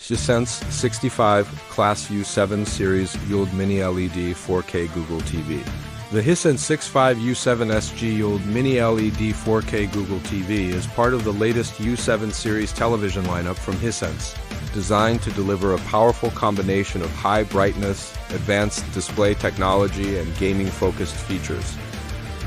Hisense 65 Class U7 Series ULED MiniLED 4K Google TV. The Hisense 65 U7 SG ULED MiniLED 4K Google TV is part of the latest U7 Series television lineup from Hisense, designed to deliver a powerful combination of high brightness, advanced display technology, and gaming-focused features.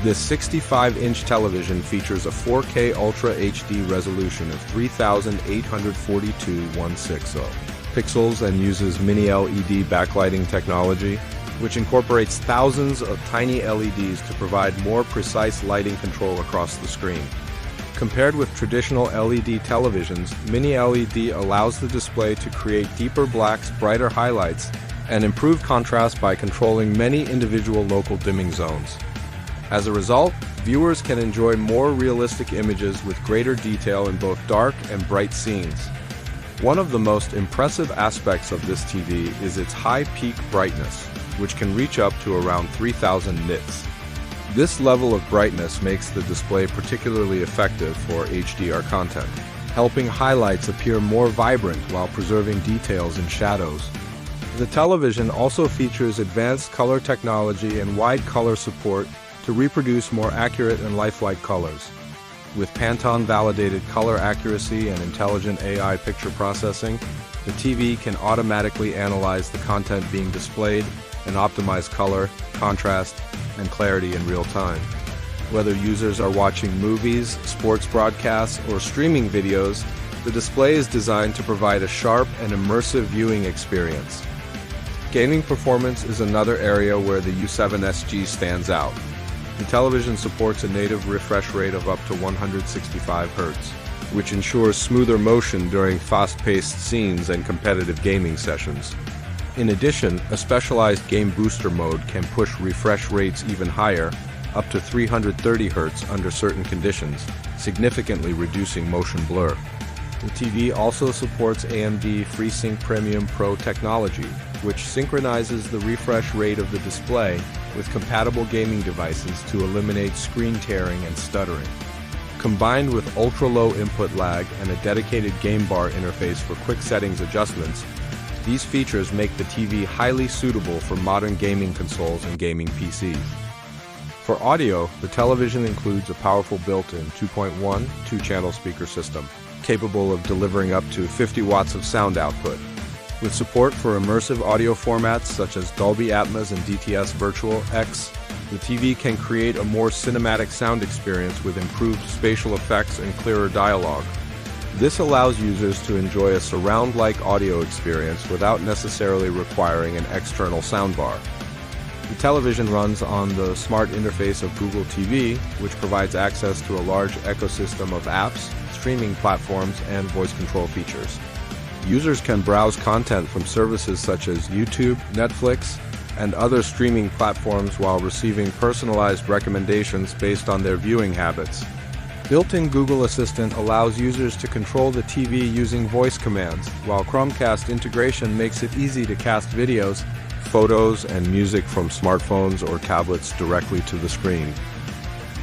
This 65-inch television features a 4K Ultra HD resolution of 3,842,160 pixels and uses MiniLED backlighting technology, which incorporates thousands of tiny LEDs to provide more precise lighting control across the screen. Compared with traditional LED televisions, MiniLED allows the display to create deeper blacks, brighter highlights, and improved contrast by controlling many individual local dimming zones. As a result, viewers can enjoy more realistic images with greater detail in both dark and bright scenes. One of the most impressive aspects of this TV is its high peak brightness, which can reach up to around 3,000 nits. This level of brightness makes the display particularly effective for HDR content, helping highlights appear more vibrant while preserving details and shadows. The television also features advanced color technology and wide color support to reproduce more accurate and lifelike colors. With Pantone-validated color accuracy and intelligent AI picture processing, the TV can automatically analyze the content being displayed and optimize color, contrast, and clarity in real time. Whether users are watching movies, sports broadcasts, or streaming videos, the display is designed to provide a sharp and immersive viewing experience. Gaming performance is another area where the U7 SG stands out. The television supports a native refresh rate of up to 165 Hz, which ensures smoother motion during fast-paced scenes and competitive gaming sessions. In addition, a specialized game booster mode can push refresh rates even higher, up to 330 Hz under certain conditions, significantly reducing motion blur. The TV also supports AMD FreeSync Premium Pro technology, which synchronizes the refresh rate of the display with compatible gaming devices to eliminate screen tearing and stuttering. Combined with ultra-low input lag and a dedicated game bar interface for quick settings adjustments, these features make the TV highly suitable for modern gaming consoles and gaming PCs. For audio, the television includes a powerful built-in 2.1 two-channel speaker system, capable of delivering up to 50 watts of sound output. With support for immersive audio formats such as Dolby Atmos and DTS Virtual X, the TV can create a more cinematic sound experience with improved spatial effects and clearer dialogue. This allows users to enjoy a surround-like audio experience without necessarily requiring an external soundbar. The television runs on the smart interface of Google TV, which provides access to a large ecosystem of apps, streaming platforms, and voice control features. Users can browse content from services such as YouTube, Netflix, and other streaming platforms while receiving personalized recommendations based on their viewing habits. Built-in Google Assistant allows users to control the TV using voice commands, while Chromecast integration makes it easy to cast videos, photos, and music from smartphones or tablets directly to the screen.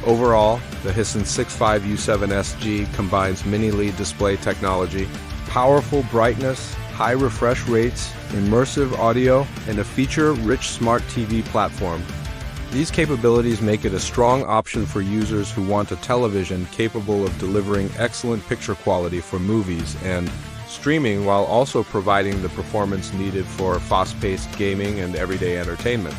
Overall, the Hisense 65 U7 SG combines MiniLED display technology, powerful brightness, high refresh rates, immersive audio, and a feature-rich smart TV platform. These capabilities make it a strong option for users who want a television capable of delivering excellent picture quality for movies and streaming while also providing the performance needed for fast-paced gaming and everyday entertainment.